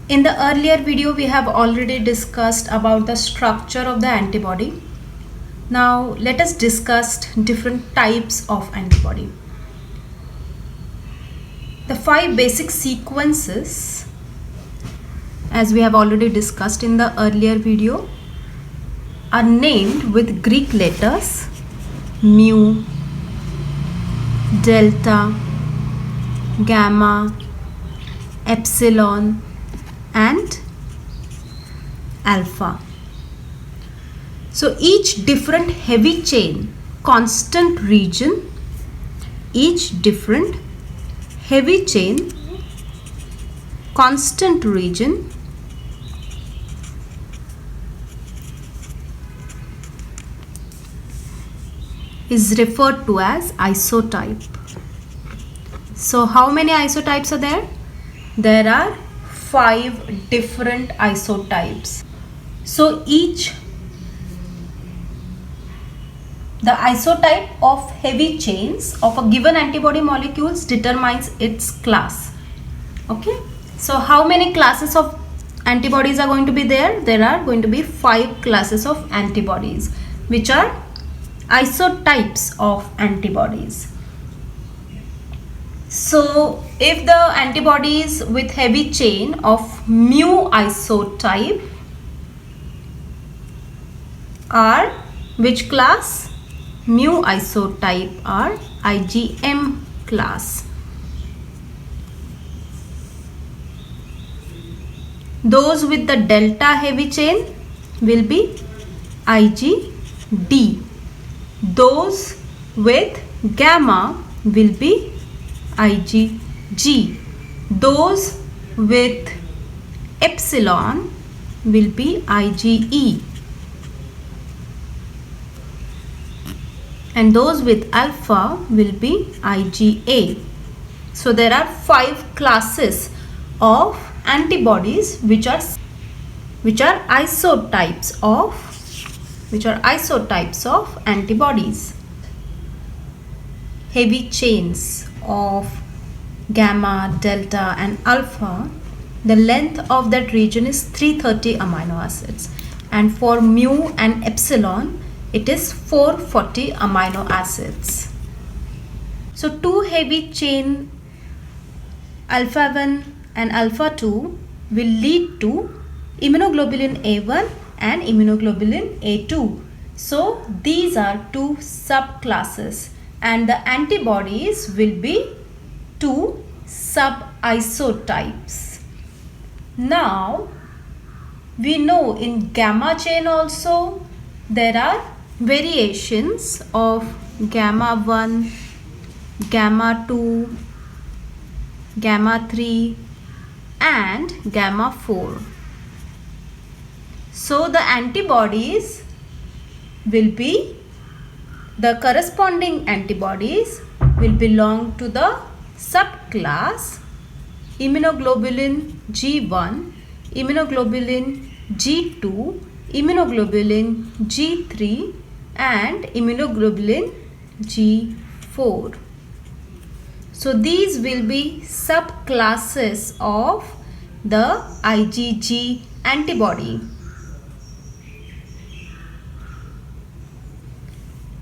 In the earlier video, we have already discussed about the structure of the antibody. Now, let us discuss different types of antibody. The 5 basic sequences, as we have already discussed in the earlier video, are named with Greek letters mu, delta, gamma, epsilon and alpha. So each different heavy chain constant region, each different heavy chain constant region is referred to as isotype. So how many isotypes are there? There are 5 different isotypes. So the isotype of heavy chains of a given antibody molecules determines its class. Okay. So how many classes of antibodies are going to be there? There are going to be 5 classes of antibodies, which are isotypes of antibodies. So if the antibodies with heavy chain of mu isotype are which class? Mu isotype are IgM class. Those with the delta heavy chain will be IgD. Those with gamma will be IgG. Those with epsilon will be IgE. And those with alpha will be IgA. So there are 5 classes of antibodies which are isotypes of antibodies. Heavy chains of gamma, delta and alpha, the length of that region is 330 amino acids, and for mu and epsilon it is 440 amino acids. So 2 heavy chain alpha 1 and alpha 2 will lead to immunoglobulin A1 and immunoglobulin A2. So these are 2 subclasses, and the antibodies will be 2 sub-isotypes. Now we know in gamma chain also there are variations of gamma 1, gamma 2, gamma 3 and gamma 4. So the antibodies will be, the corresponding antibodies will belong to the subclass immunoglobulin G1, immunoglobulin G2, immunoglobulin G3 and immunoglobulin G4. So these will be subclasses of the IgG antibody.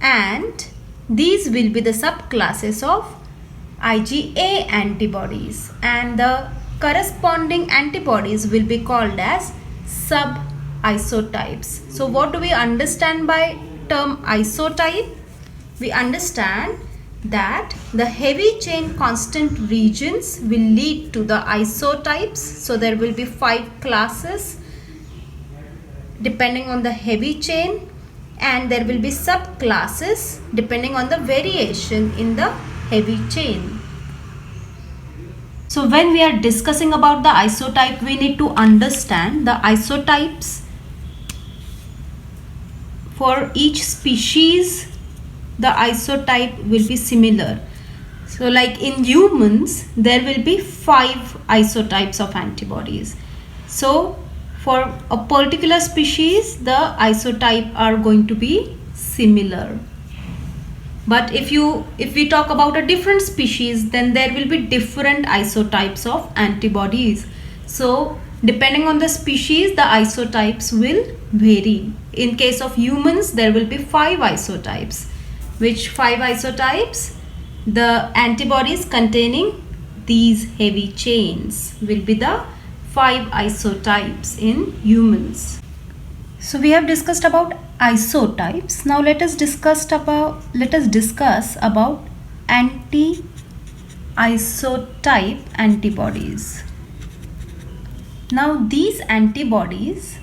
And these will be the subclasses of IgA antibodies, and the corresponding antibodies will be called as sub-isotypes. So what do we understand by term isotype? We understand that the heavy chain constant regions will lead to the isotypes. So there will be 5 classes depending on the heavy chain, and there will be subclasses depending on the variation in the heavy chain. So when we are discussing about the isotype, we need to understand the isotypes for each species. The isotype will be similar. So like in humans, there will be 5 isotypes of antibodies. So for a particular species, the isotype are going to be similar. But if we talk about a different species, then there will be different isotypes of antibodies. So depending on the species, the isotypes will vary. In case of humans, there will be 5 isotypes. Which 5 isotypes? The antibodies containing these heavy chains will be the 5 isotypes in humans. So we have discussed about isotypes. Now let us discuss about anti-isotype antibodies. Now these antibodies,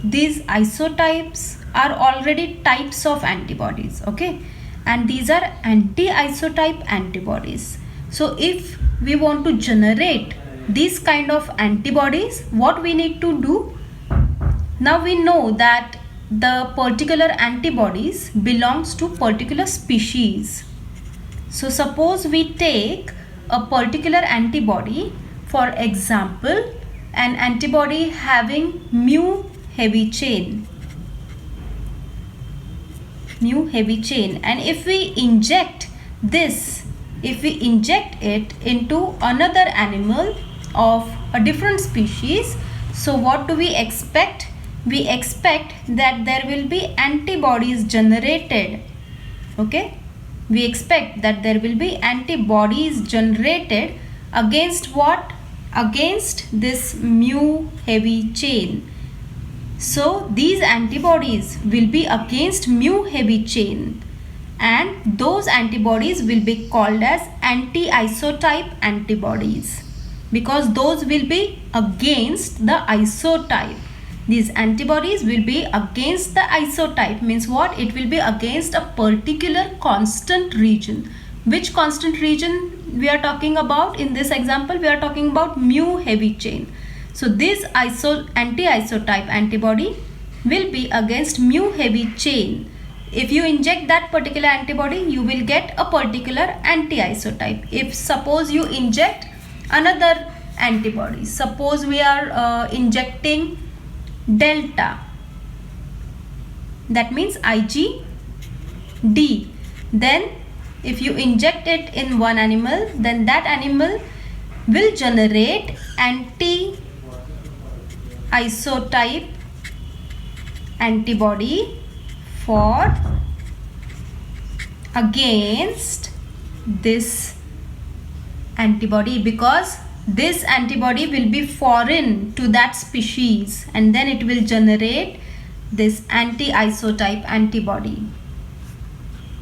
these isotypes are already types of antibodies, okay, and these are anti-isotype antibodies. So if we want to generate these kind of antibodies, what we need to do? Now we know that the particular antibodies belongs to particular species. So suppose we take a particular antibody, for example an antibody having mu heavy chain, and if we inject it into another animal of a different species, so what do we expect? We expect that there will be antibodies generated, okay, we expect that there will be antibodies generated against what? Against this mu heavy chain. So these antibodies will be against mu heavy chain, and those antibodies will be called as anti-isotype antibodies, because those will be against the isotype. These antibodies will be against the isotype, means what? It will be against a particular constant region. Which constant region we are talking about? In this example, we are talking about mu heavy chain. So this anti-isotype antibody will be against mu heavy chain. If you inject that particular antibody, you will get a particular anti-isotype. If suppose you inject another antibody, suppose we are injecting delta, that means IgD, then if you inject it in one animal, then that animal will generate anti-isotype antibody for against this antibody, because this antibody will be foreign to that species, and then it will generate this anti-isotype antibody.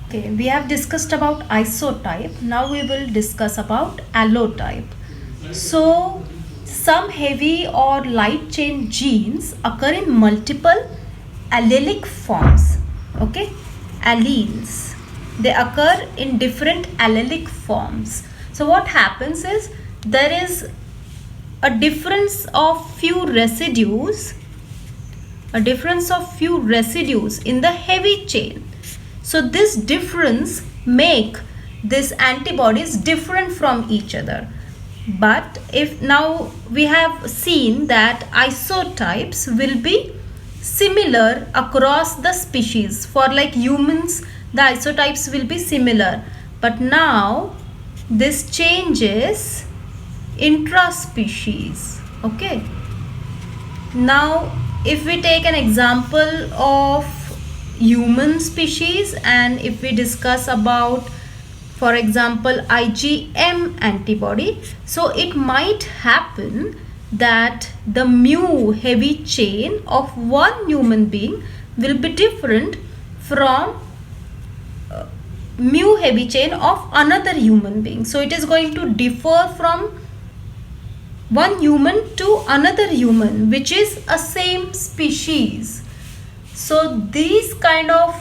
Okay, we have discussed about isotype. Now we will discuss about allotype. So some heavy or light chain genes occur in multiple allelic forms, okay, alleles. They occur in different allelic forms. So what happens is, there is a difference of few residues in the heavy chain. So this difference make these antibodies different from each other. But if now we have seen that isotypes will be similar across the species. For like humans, the isotypes will be similar, but now this changes intraspecies, okay. Now if we take an example of human species, and if we discuss about, for example, IgM antibody, so it might happen that the mu heavy chain of one human being will be different from mu heavy chain of another human being. So it is going to differ from one human to another human, which is a same species. So these kind of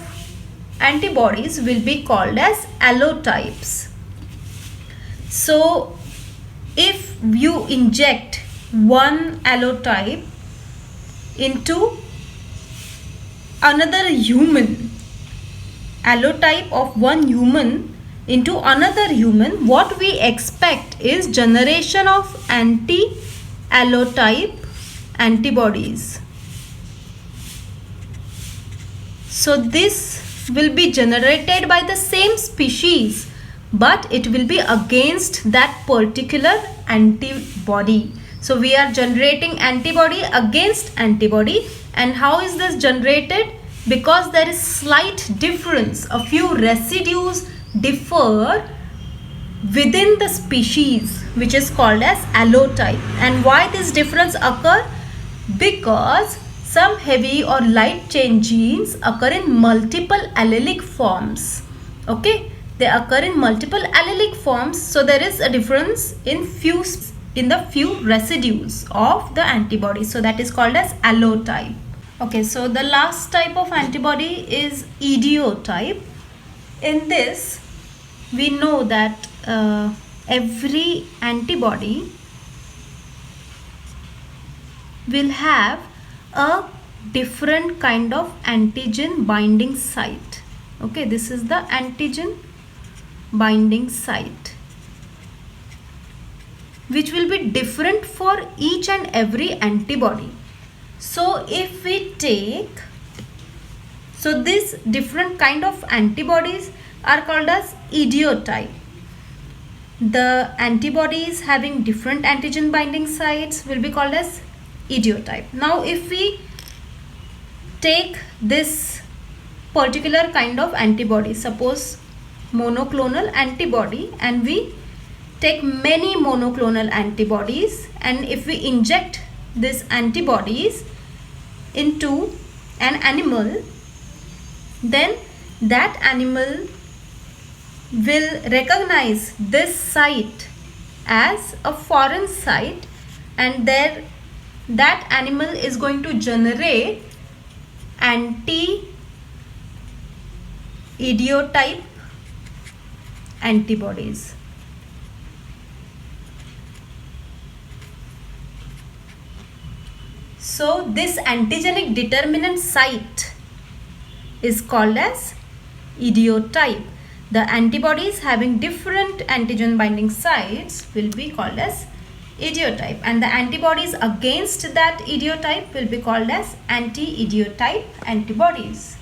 antibodies will be called as allotypes. So if you inject one allotype into another human, allotype of one human into another human, what we expect is generation of anti-allotype antibodies. So this will be generated by the same species, but it will be against that particular antibody. So we are generating antibody against antibody. And how is this generated? Because there is slight difference. A few residues differ within the species, which is called as allotype. And why this difference occur? Because some heavy or light chain genes occur in multiple allelic forms. Okay, they occur in multiple allelic forms, so there is a difference in the few residues of the antibody. So that is called as allotype. Okay, so the last type of antibody is idiotype. In this, we know that every antibody will have a different kind of antigen binding site. Okay, this is the antigen binding site, which will be different for each and every antibody. So if we take, so these different kind of antibodies are called as idiotype. The antibodies having different antigen binding sites will be called as idiotype. Now if we take this particular kind of antibody, suppose monoclonal antibody, and we take many monoclonal antibodies, and if we inject these antibodies into an animal, then that animal will recognize this site as a foreign site, and that animal is going to generate anti-idiotype antibodies. So this antigenic determinant site is called as idiotype. The antibodies having different antigen binding sites will be called as idiotype, and the antibodies against that idiotype will be called as anti-idiotype antibodies.